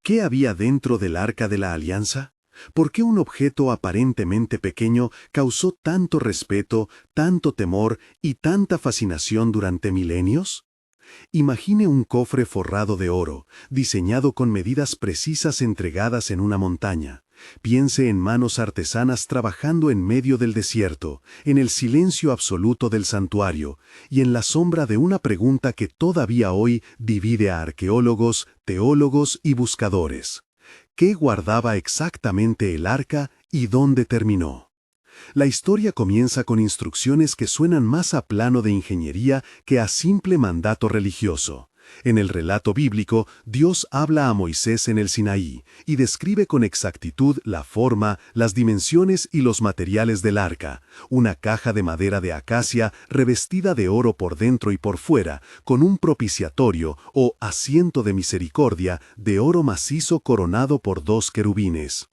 ¿Qué había dentro del Arca de la Alianza? ¿Por qué un objeto aparentemente pequeño causó tanto respeto, tanto temor y tanta fascinación durante milenios? Imagine un cofre forrado de oro, diseñado con medidas precisas entregadas en una montaña. Piense en manos artesanas trabajando en medio del desierto, en el silencio absoluto del santuario y en la sombra de una pregunta que todavía hoy divide a arqueólogos, teólogos y buscadores. ¿Qué guardaba exactamente el arca y dónde terminó? La historia comienza con instrucciones que suenan más a plano de ingeniería que a simple mandato religioso. En el relato bíblico, Dios habla a Moisés en el Sinaí y describe con exactitud la forma, las dimensiones y los materiales del arca, una caja de madera de acacia revestida de oro por dentro y por fuera, con un propiciatorio o asiento de misericordia de oro macizo coronado por 2 querubines.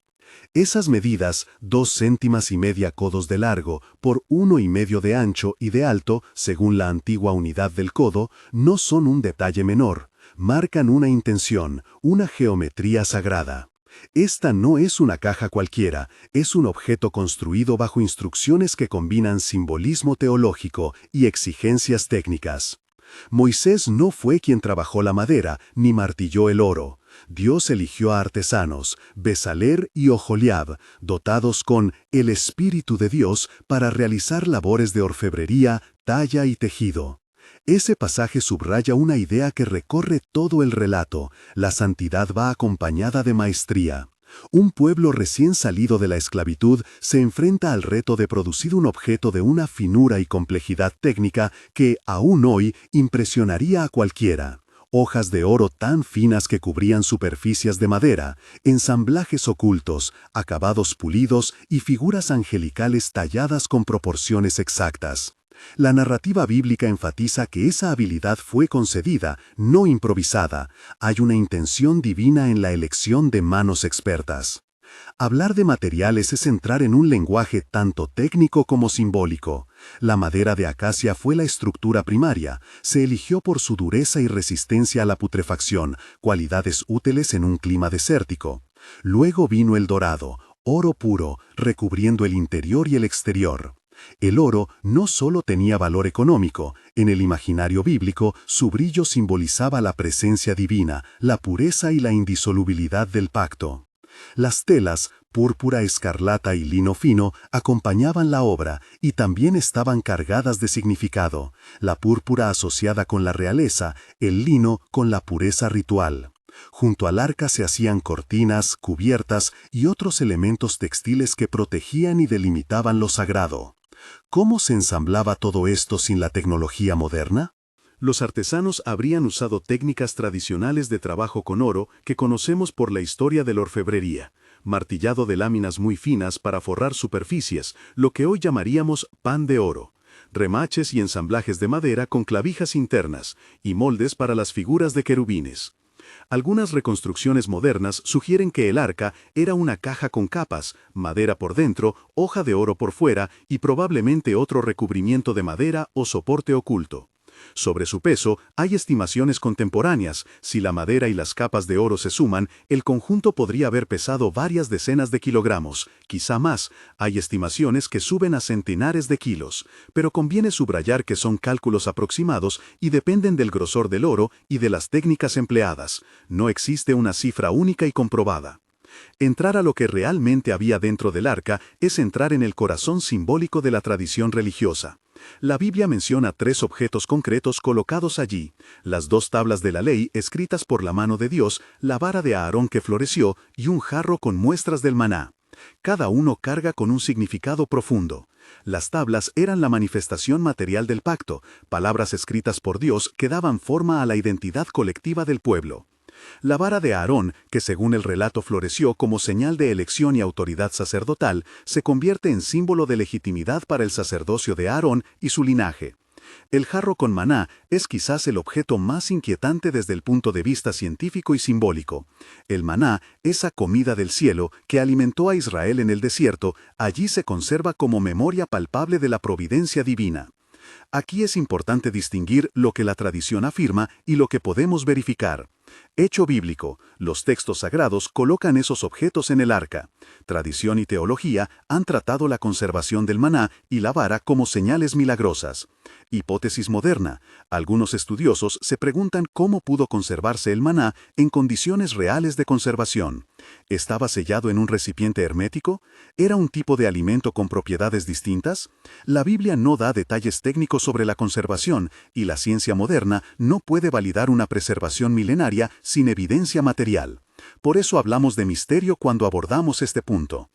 Esas medidas, 2,5 codos de largo por 1,5 de ancho y de alto, según la antigua unidad del codo, no son un detalle menor, marcan una intención, una geometría sagrada. Esta no es una caja cualquiera, es un objeto construido bajo instrucciones que combinan simbolismo teológico y exigencias técnicas. Moisés no fue quien trabajó la madera ni martilló el oro. Dios eligió a artesanos, Besaler y Oholiab, dotados con el Espíritu de Dios para realizar labores de orfebrería, talla y tejido. Ese pasaje subraya una idea que recorre todo el relato: la santidad va acompañada de maestría. Un pueblo recién salido de la esclavitud se enfrenta al reto de producir un objeto de una finura y complejidad técnica que, aún hoy, impresionaría a cualquiera. Hojas de oro tan finas que cubrían superficies de madera, ensamblajes ocultos, acabados pulidos y figuras angelicales talladas con proporciones exactas. La narrativa bíblica enfatiza que esa habilidad fue concedida, no improvisada. Hay una intención divina en la elección de manos expertas. Hablar de materiales es entrar en un lenguaje tanto técnico como simbólico. La madera de acacia fue la estructura primaria, se eligió por su dureza y resistencia a la putrefacción, cualidades útiles en un clima desértico. Luego vino el dorado, oro puro, recubriendo el interior y el exterior. El oro no solo tenía valor económico, en el imaginario bíblico su brillo simbolizaba la presencia divina, la pureza y la indisolubilidad del pacto. Las telas, púrpura, escarlata y lino fino, acompañaban la obra y también estaban cargadas de significado, la púrpura asociada con la realeza, el lino con la pureza ritual. Junto al arca se hacían cortinas, cubiertas y otros elementos textiles que protegían y delimitaban lo sagrado. ¿Cómo se ensamblaba todo esto sin la tecnología moderna? Los artesanos habrían usado técnicas tradicionales de trabajo con oro que conocemos por la historia de la orfebrería, martillado de láminas muy finas para forrar superficies, lo que hoy llamaríamos pan de oro, remaches y ensamblajes de madera con clavijas internas y moldes para las figuras de querubines. Algunas reconstrucciones modernas sugieren que el arca era una caja con capas, madera por dentro, hoja de oro por fuera y probablemente otro recubrimiento de madera o soporte oculto. Sobre su peso hay estimaciones contemporáneas. Si la madera y las capas de oro se suman, el conjunto podría haber pesado varias decenas de kilogramos, quizá más. Hay estimaciones que suben a centenares de kilos, pero conviene subrayar que son cálculos aproximados y dependen del grosor del oro y de las técnicas empleadas. No existe una cifra única y comprobada. Entrar a lo que realmente había dentro del arca es entrar en el corazón simbólico de la tradición religiosa. La Biblia menciona 3 objetos concretos colocados allí: las 2 tablas de la ley escritas por la mano de Dios, la vara de Aarón que floreció y un jarro con muestras del maná. Cada uno carga con un significado profundo. Las tablas eran la manifestación material del pacto, palabras escritas por Dios que daban forma a la identidad colectiva del pueblo. La vara de Aarón, que según el relato floreció como señal de elección y autoridad sacerdotal, se convierte en símbolo de legitimidad para el sacerdocio de Aarón y su linaje. El jarro con maná es quizás el objeto más inquietante desde el punto de vista científico y simbólico. El maná, esa comida del cielo que alimentó a Israel en el desierto, allí se conserva como memoria palpable de la providencia divina. Aquí es importante distinguir lo que la tradición afirma y lo que podemos verificar. Hecho bíblico. Los textos sagrados colocan esos objetos en el arca. Tradición y teología han tratado la conservación del maná y la vara como señales milagrosas. Hipótesis moderna. Algunos estudiosos se preguntan cómo pudo conservarse el maná en condiciones reales de conservación. ¿Estaba sellado en un recipiente hermético? ¿Era un tipo de alimento con propiedades distintas? La Biblia no da detalles técnicos sobre la conservación y la ciencia moderna no puede validar una preservación milenaria sin evidencia material. Por eso hablamos de misterio cuando abordamos este punto.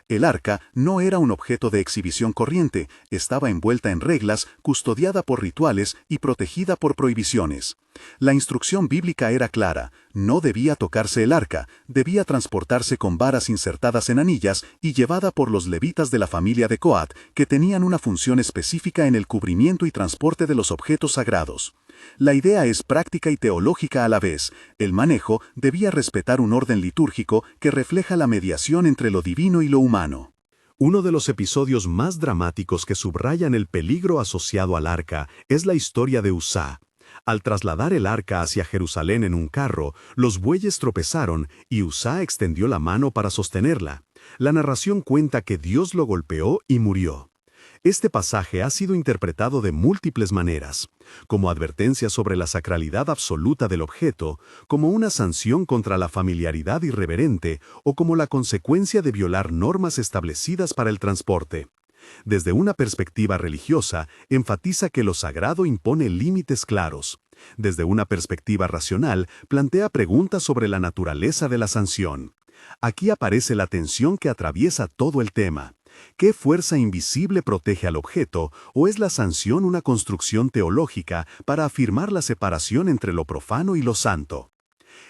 El arca no era un objeto de exhibición corriente, estaba envuelta en reglas, custodiada por rituales y protegida por prohibiciones. La instrucción bíblica era clara: no debía tocarse el arca, debía transportarse con varas insertadas en anillas y llevada por los levitas de la familia de Coat, que tenían una función específica en el cubrimiento y transporte de los objetos sagrados. La idea es práctica y teológica a la vez. El manejo debía respetar un orden litúrgico que refleja la mediación entre lo divino y lo humano. Uno de los episodios más dramáticos que subrayan el peligro asociado al arca es la historia de Uzá. Al trasladar el arca hacia Jerusalén en un carro, los bueyes tropezaron y Uzá extendió la mano para sostenerla. La narración cuenta que Dios lo golpeó y murió. Este pasaje ha sido interpretado de múltiples maneras, como advertencia sobre la sacralidad absoluta del objeto, como una sanción contra la familiaridad irreverente o como la consecuencia de violar normas establecidas para el transporte. Desde una perspectiva religiosa, enfatiza que lo sagrado impone límites claros. Desde una perspectiva racional, plantea preguntas sobre la naturaleza de la sanción. Aquí aparece la tensión que atraviesa todo el tema. ¿Qué fuerza invisible protege al objeto, o es la sanción una construcción teológica para afirmar la separación entre lo profano y lo santo?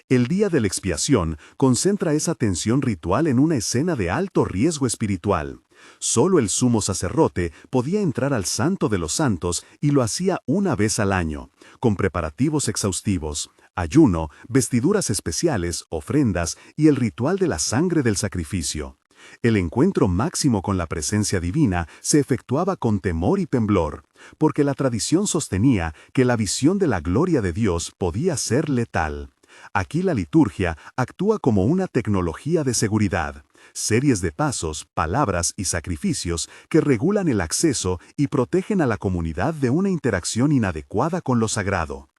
El día de la expiación concentra esa tensión ritual en una escena de alto riesgo espiritual. Solo el sumo sacerdote podía entrar al Santo de los Santos y lo hacía una vez al año, con preparativos exhaustivos, ayuno, vestiduras especiales, ofrendas y el ritual de la sangre del sacrificio. El encuentro máximo con la presencia divina se efectuaba con temor y temblor, porque la tradición sostenía que la visión de la gloria de Dios podía ser letal. Aquí la liturgia actúa como una tecnología de seguridad, series de pasos, palabras y sacrificios que regulan el acceso y protegen a la comunidad de una interacción inadecuada con lo sagrado.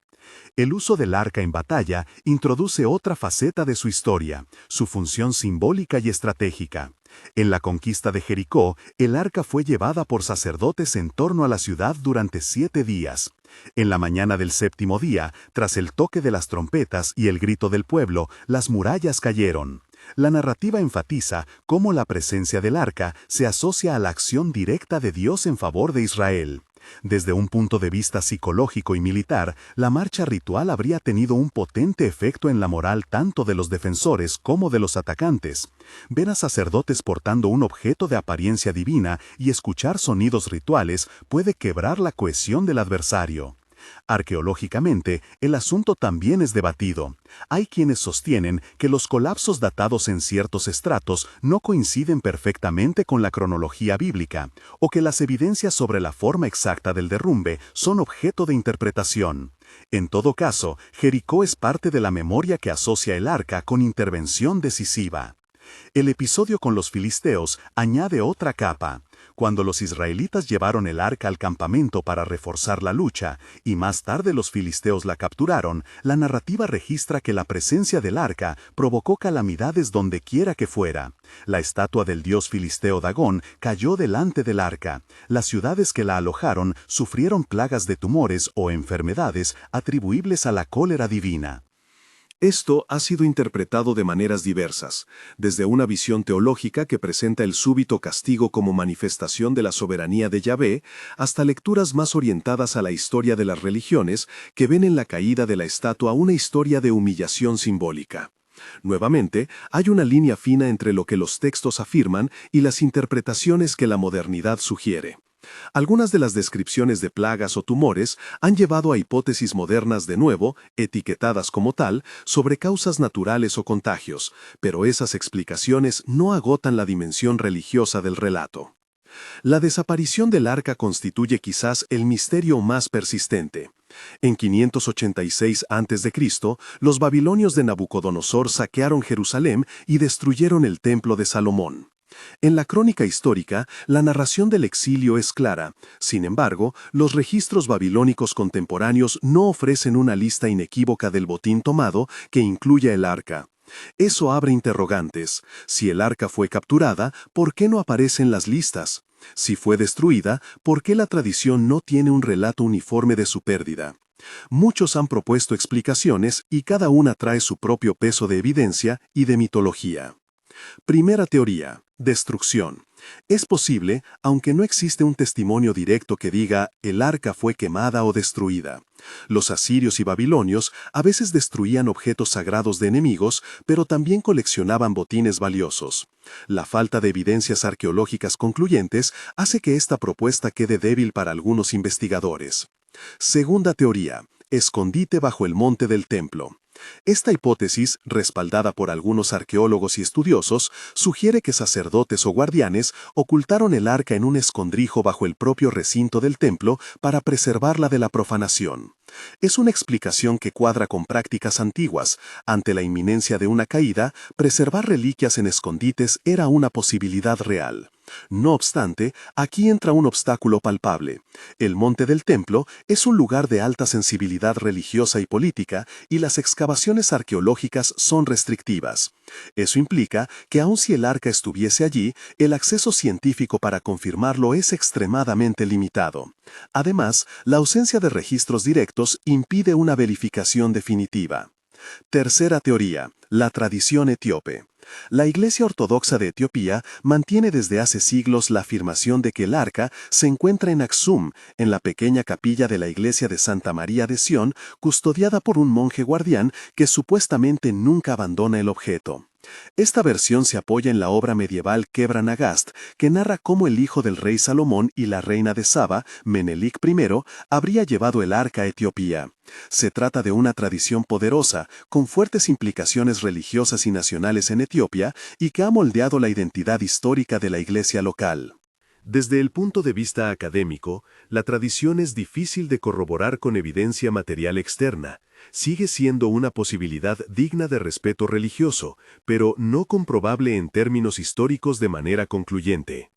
El uso del arca en batalla introduce otra faceta de su historia, su función simbólica y estratégica. En la conquista de Jericó, el arca fue llevada por sacerdotes en torno a la ciudad durante 7 días. En la mañana del 7º día, tras el toque de las trompetas y el grito del pueblo, las murallas cayeron. La narrativa enfatiza cómo la presencia del arca se asocia a la acción directa de Dios en favor de Israel. Desde un punto de vista psicológico y militar, la marcha ritual habría tenido un potente efecto en la moral tanto de los defensores como de los atacantes. Ver a sacerdotes portando un objeto de apariencia divina y escuchar sonidos rituales puede quebrar la cohesión del adversario. Arqueológicamente, el asunto también es debatido. Hay quienes sostienen que los colapsos datados en ciertos estratos no coinciden perfectamente con la cronología bíblica, o que las evidencias sobre la forma exacta del derrumbe son objeto de interpretación. En todo caso, Jericó es parte de la memoria que asocia el arca con intervención decisiva. El episodio con los filisteos añade otra capa. Cuando los israelitas llevaron el arca al campamento para reforzar la lucha, y más tarde los filisteos la capturaron, la narrativa registra que la presencia del arca provocó calamidades donde quiera que fuera. La estatua del dios filisteo Dagón cayó delante del arca. Las ciudades que la alojaron sufrieron plagas de tumores o enfermedades atribuibles a la cólera divina. Esto ha sido interpretado de maneras diversas, desde una visión teológica que presenta el súbito castigo como manifestación de la soberanía de Yahvé, hasta lecturas más orientadas a la historia de las religiones que ven en la caída de la estatua una historia de humillación simbólica. Nuevamente, hay una línea fina entre lo que los textos afirman y las interpretaciones que la modernidad sugiere. Algunas de las descripciones de plagas o tumores han llevado a hipótesis modernas de nuevo, etiquetadas como tal, sobre causas naturales o contagios, pero esas explicaciones no agotan la dimensión religiosa del relato. La desaparición del arca constituye quizás el misterio más persistente. En 586 a.C., los babilonios de Nabucodonosor saquearon Jerusalén y destruyeron el templo de Salomón. En la crónica histórica, la narración del exilio es clara. Sin embargo, los registros babilónicos contemporáneos no ofrecen una lista inequívoca del botín tomado que incluya el arca. Eso abre interrogantes. Si el arca fue capturada, ¿por qué no aparece en las listas? Si fue destruida, ¿por qué la tradición no tiene un relato uniforme de su pérdida? Muchos han propuesto explicaciones y cada una trae su propio peso de evidencia y de mitología. Primera teoría: destrucción. Es posible, aunque no existe un testimonio directo que diga el arca fue quemada o destruida. Los asirios y babilonios a veces destruían objetos sagrados de enemigos, pero también coleccionaban botines valiosos. La falta de evidencias arqueológicas concluyentes hace que esta propuesta quede débil para algunos investigadores. Segunda teoría: escondite bajo el monte del templo. Esta hipótesis, respaldada por algunos arqueólogos y estudiosos, sugiere que sacerdotes o guardianes ocultaron el arca en un escondrijo bajo el propio recinto del templo para preservarla de la profanación. Es una explicación que cuadra con prácticas antiguas. Ante la inminencia de una caída, preservar reliquias en escondites era una posibilidad real. No obstante, aquí entra un obstáculo palpable. El monte del templo es un lugar de alta sensibilidad religiosa y política, y las excavaciones arqueológicas son restrictivas. Eso implica que aun si el arca estuviese allí, el acceso científico para confirmarlo es extremadamente limitado. Además, la ausencia de registros directos impide una verificación definitiva. Tercera teoría: la tradición etíope. La Iglesia Ortodoxa de Etiopía mantiene desde hace siglos la afirmación de que el arca se encuentra en Aksum, en la pequeña capilla de la iglesia de Santa María de Sión, custodiada por un monje guardián que supuestamente nunca abandona el objeto. Esta versión se apoya en la obra medieval Kebra Nagast, que narra cómo el hijo del rey Salomón y la reina de Saba, Menelik I, habría llevado el arca a Etiopía. Se trata de una tradición poderosa, con fuertes implicaciones religiosas y nacionales en Etiopía, y que ha moldeado la identidad histórica de la iglesia local. Desde el punto de vista académico, la tradición es difícil de corroborar con evidencia material externa. Sigue siendo una posibilidad digna de respeto religioso, pero no comprobable en términos históricos de manera concluyente.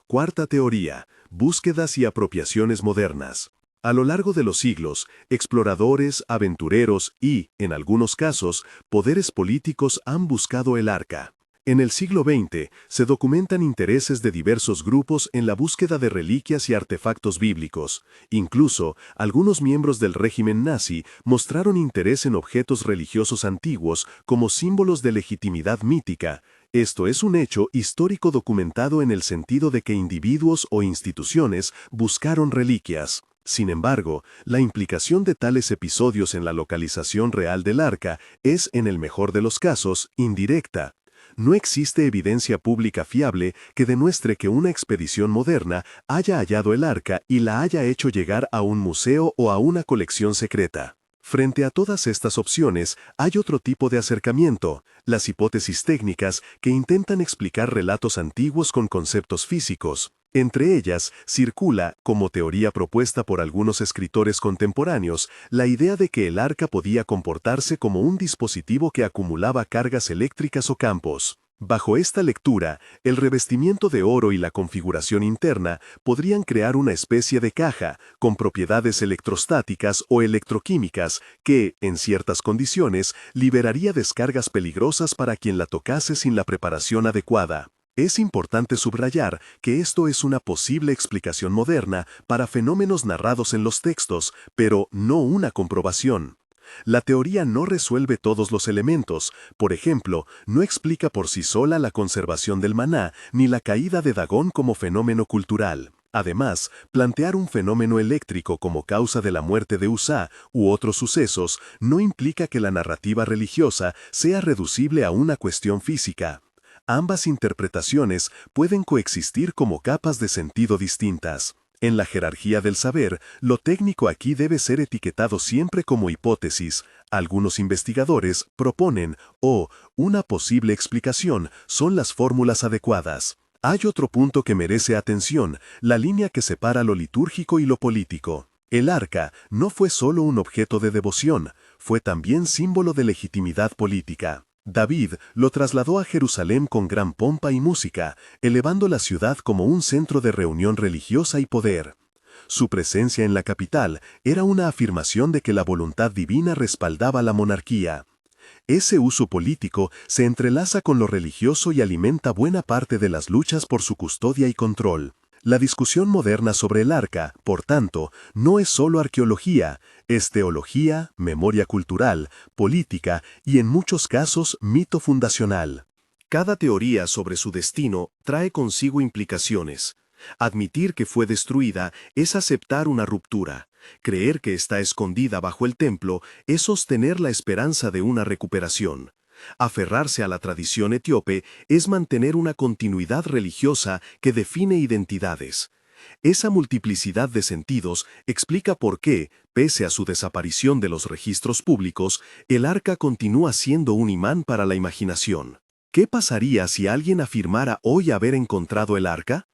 Cuarta teoría: búsquedas y apropiaciones modernas. A lo largo de los siglos, exploradores, aventureros y, en algunos casos, poderes políticos han buscado el arca. En el siglo XX, se documentan intereses de diversos grupos en la búsqueda de reliquias y artefactos bíblicos. Incluso, algunos miembros del régimen nazi mostraron interés en objetos religiosos antiguos como símbolos de legitimidad mítica. Esto es un hecho histórico documentado en el sentido de que individuos o instituciones buscaron reliquias. Sin embargo, la implicación de tales episodios en la localización real del arca es, en el mejor de los casos, indirecta. No existe evidencia pública fiable que demuestre que una expedición moderna haya hallado el arca y la haya hecho llegar a un museo o a una colección secreta. Frente a todas estas opciones, hay otro tipo de acercamiento: las hipótesis técnicas que intentan explicar relatos antiguos con conceptos físicos. Entre ellas, circula, como teoría propuesta por algunos escritores contemporáneos, la idea de que el arca podía comportarse como un dispositivo que acumulaba cargas eléctricas o campos. Bajo esta lectura, el revestimiento de oro y la configuración interna podrían crear una especie de caja, con propiedades electrostáticas o electroquímicas, que, en ciertas condiciones, liberaría descargas peligrosas para quien la tocase sin la preparación adecuada. Es importante subrayar que esto es una posible explicación moderna para fenómenos narrados en los textos, pero no una comprobación. La teoría no resuelve todos los elementos. Por ejemplo, no explica por sí sola la conservación del maná ni la caída de Dagón como fenómeno cultural. Además, plantear un fenómeno eléctrico como causa de la muerte de Uzá u otros sucesos no implica que la narrativa religiosa sea reducible a una cuestión física. Ambas interpretaciones pueden coexistir como capas de sentido distintas. En la jerarquía del saber, lo técnico aquí debe ser etiquetado siempre como hipótesis. Algunos investigadores proponen, una posible explicación son las fórmulas adecuadas. Hay otro punto que merece atención: la línea que separa lo litúrgico y lo político. El arca no fue solo un objeto de devoción, fue también símbolo de legitimidad política. David lo trasladó a Jerusalén con gran pompa y música, elevando la ciudad como un centro de reunión religiosa y poder. Su presencia en la capital era una afirmación de que la voluntad divina respaldaba la monarquía. Ese uso político se entrelaza con lo religioso y alimenta buena parte de las luchas por su custodia y control. La discusión moderna sobre el arca, por tanto, no es solo arqueología, es teología, memoria cultural, política y en muchos casos mito fundacional. Cada teoría sobre su destino trae consigo implicaciones. Admitir que fue destruida es aceptar una ruptura. Creer que está escondida bajo el templo es sostener la esperanza de una recuperación. Aferrarse a la tradición etíope es mantener una continuidad religiosa que define identidades. Esa multiplicidad de sentidos explica por qué, pese a su desaparición de los registros públicos, el arca continúa siendo un imán para la imaginación. ¿Qué pasaría si alguien afirmara hoy haber encontrado el arca?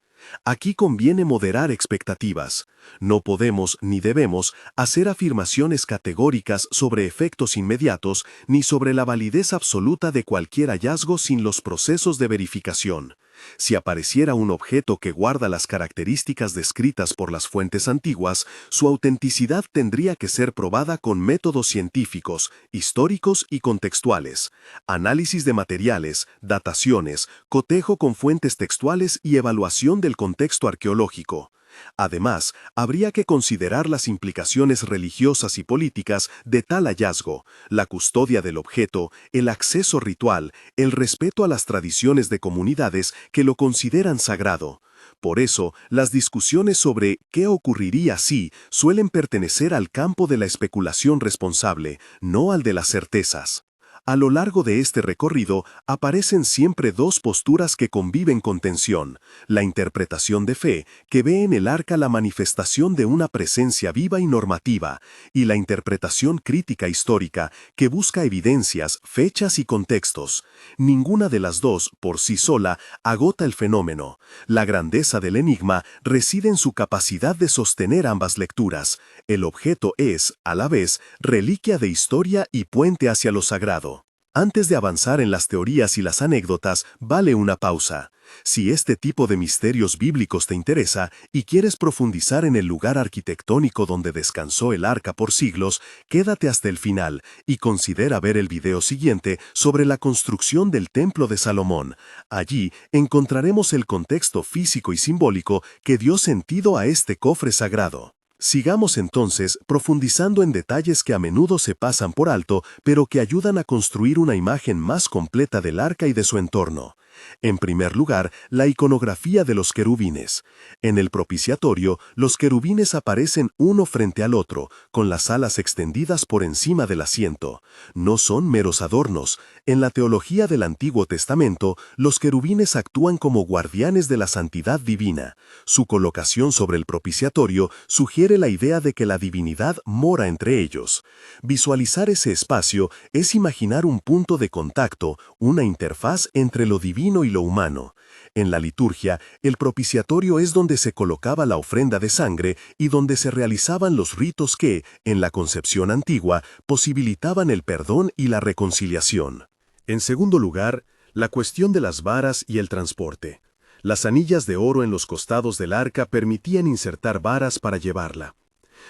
Aquí conviene moderar expectativas. No podemos ni debemos hacer afirmaciones categóricas sobre efectos inmediatos ni sobre la validez absoluta de cualquier hallazgo sin los procesos de verificación. Si apareciera un objeto que guarda las características descritas por las fuentes antiguas, su autenticidad tendría que ser probada con métodos científicos, históricos y contextuales, análisis de materiales, dataciones, cotejo con fuentes textuales y evaluación del contexto arqueológico. Además, habría que considerar las implicaciones religiosas y políticas de tal hallazgo, la custodia del objeto, el acceso ritual, el respeto a las tradiciones de comunidades que lo consideran sagrado. Por eso, las discusiones sobre qué ocurriría si suelen pertenecer al campo de la especulación responsable, no al de las certezas. A lo largo de este recorrido aparecen siempre dos posturas que conviven con tensión: la interpretación de fe, que ve en el arca la manifestación de una presencia viva y normativa, y la interpretación crítica histórica, que busca evidencias, fechas y contextos. Ninguna de las dos, por sí sola, agota el fenómeno. La grandeza del enigma reside en su capacidad de sostener ambas lecturas. El objeto es, a la vez, reliquia de historia y puente hacia lo sagrado. Antes de avanzar en las teorías y las anécdotas, vale una pausa. Si este tipo de misterios bíblicos te interesa y quieres profundizar en el lugar arquitectónico donde descansó el arca por siglos, quédate hasta el final y considera ver el video siguiente sobre la construcción del Templo de Salomón. Allí encontraremos el contexto físico y simbólico que dio sentido a este cofre sagrado. Sigamos entonces profundizando en detalles que a menudo se pasan por alto, pero que ayudan a construir una imagen más completa del arca y de su entorno. En primer lugar, la iconografía de los querubines. En el propiciatorio, los querubines aparecen uno frente al otro, con las alas extendidas por encima del asiento. No son meros adornos. En la teología del Antiguo Testamento, los querubines actúan como guardianes de la santidad divina. Su colocación sobre el propiciatorio sugiere la idea de que la divinidad mora entre ellos. Visualizar ese espacio es imaginar un punto de contacto, una interfaz entre lo divino y lo humano. En la liturgia, el propiciatorio es donde se colocaba la ofrenda de sangre y donde se realizaban los ritos que, en la concepción antigua, posibilitaban el perdón y la reconciliación. En segundo lugar, la cuestión de las varas y el transporte. Las anillas de oro en los costados del arca permitían insertar varas para llevarla.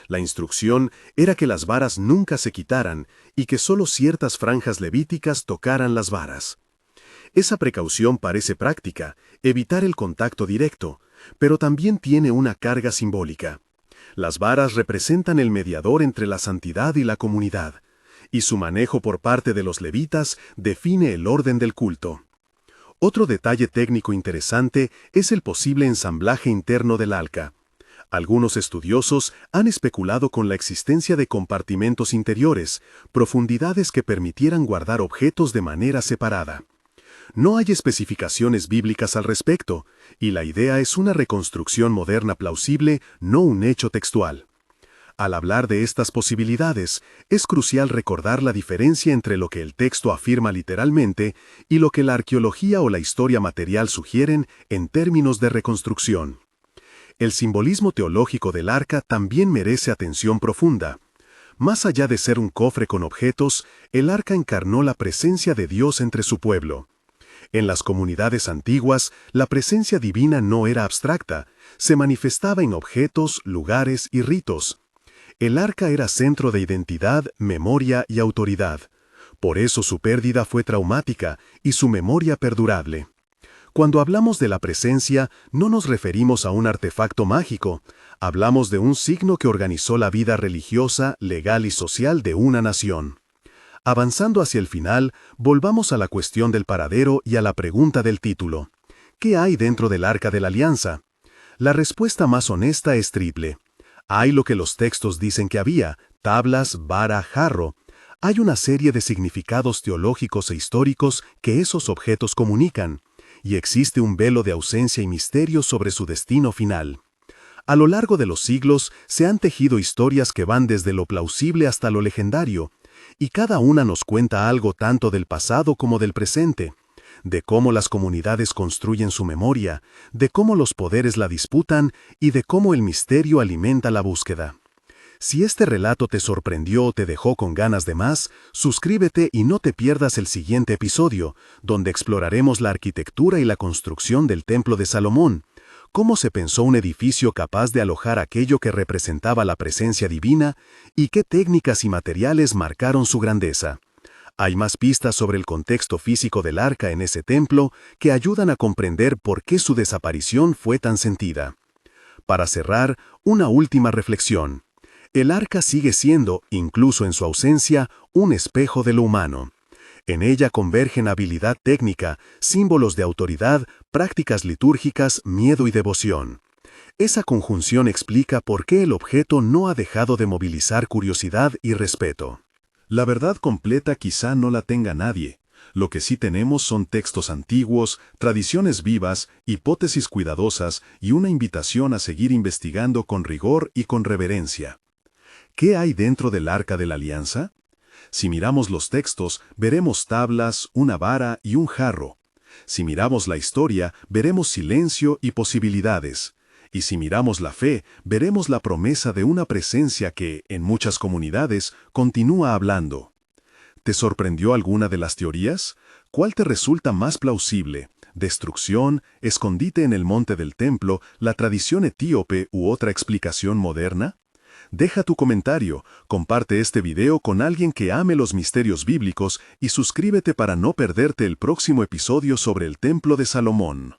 La instrucción era que las varas nunca se quitaran y que solo ciertas franjas levíticas tocaran las varas. Esa precaución parece práctica, evitar el contacto directo, pero también tiene una carga simbólica. Las varas representan el mediador entre la santidad y la comunidad, y su manejo por parte de los levitas define el orden del culto. Otro detalle técnico interesante es el posible ensamblaje interno del arca. Algunos estudiosos han especulado con la existencia de compartimentos interiores, profundidades que permitieran guardar objetos de manera separada. No hay especificaciones bíblicas al respecto, y la idea es una reconstrucción moderna plausible, no un hecho textual. Al hablar de estas posibilidades, es crucial recordar la diferencia entre lo que el texto afirma literalmente y lo que la arqueología o la historia material sugieren en términos de reconstrucción. El simbolismo teológico del arca también merece atención profunda. Más allá de ser un cofre con objetos, el arca encarnó la presencia de Dios entre su pueblo. En las comunidades antiguas, la presencia divina no era abstracta, se manifestaba en objetos, lugares y ritos. El arca era centro de identidad, memoria y autoridad. Por eso su pérdida fue traumática y su memoria perdurable. Cuando hablamos de la presencia, no nos referimos a un artefacto mágico, hablamos de un signo que organizó la vida religiosa, legal y social de una nación. Avanzando hacia el final, volvamos a la cuestión del paradero y a la pregunta del título. ¿Qué hay dentro del Arca de la Alianza? La respuesta más honesta es triple. Hay lo que los textos dicen que había: tablas, vara, jarro. Hay una serie de significados teológicos e históricos que esos objetos comunican, y existe un velo de ausencia y misterio sobre su destino final. A lo largo de los siglos se han tejido historias que van desde lo plausible hasta lo legendario, y cada una nos cuenta algo tanto del pasado como del presente, de cómo las comunidades construyen su memoria, de cómo los poderes la disputan y de cómo el misterio alimenta la búsqueda. Si este relato te sorprendió o te dejó con ganas de más, suscríbete y no te pierdas el siguiente episodio, donde exploraremos la arquitectura y la construcción del Templo de Salomón, cómo se pensó un edificio capaz de alojar aquello que representaba la presencia divina y qué técnicas y materiales marcaron su grandeza. Hay más pistas sobre el contexto físico del arca en ese templo que ayudan a comprender por qué su desaparición fue tan sentida. Para cerrar, una última reflexión. El arca sigue siendo, incluso en su ausencia, un espejo de lo humano. En ella convergen habilidad técnica, símbolos de autoridad, prácticas litúrgicas, miedo y devoción. Esa conjunción explica por qué el objeto no ha dejado de movilizar curiosidad y respeto. La verdad completa quizá no la tenga nadie. Lo que sí tenemos son textos antiguos, tradiciones vivas, hipótesis cuidadosas y una invitación a seguir investigando con rigor y con reverencia. ¿Qué hay dentro del Arca de la Alianza? Si miramos los textos, veremos tablas, una vara y un jarro. Si miramos la historia, veremos silencio y posibilidades. Y si miramos la fe, veremos la promesa de una presencia que, en muchas comunidades, continúa hablando. ¿Te sorprendió alguna de las teorías? ¿Cuál te resulta más plausible? ¿Destrucción, escondite en el monte del templo, la tradición etíope u otra explicación moderna? Deja tu comentario, comparte este video con alguien que ame los misterios bíblicos y suscríbete para no perderte el próximo episodio sobre el Templo de Salomón.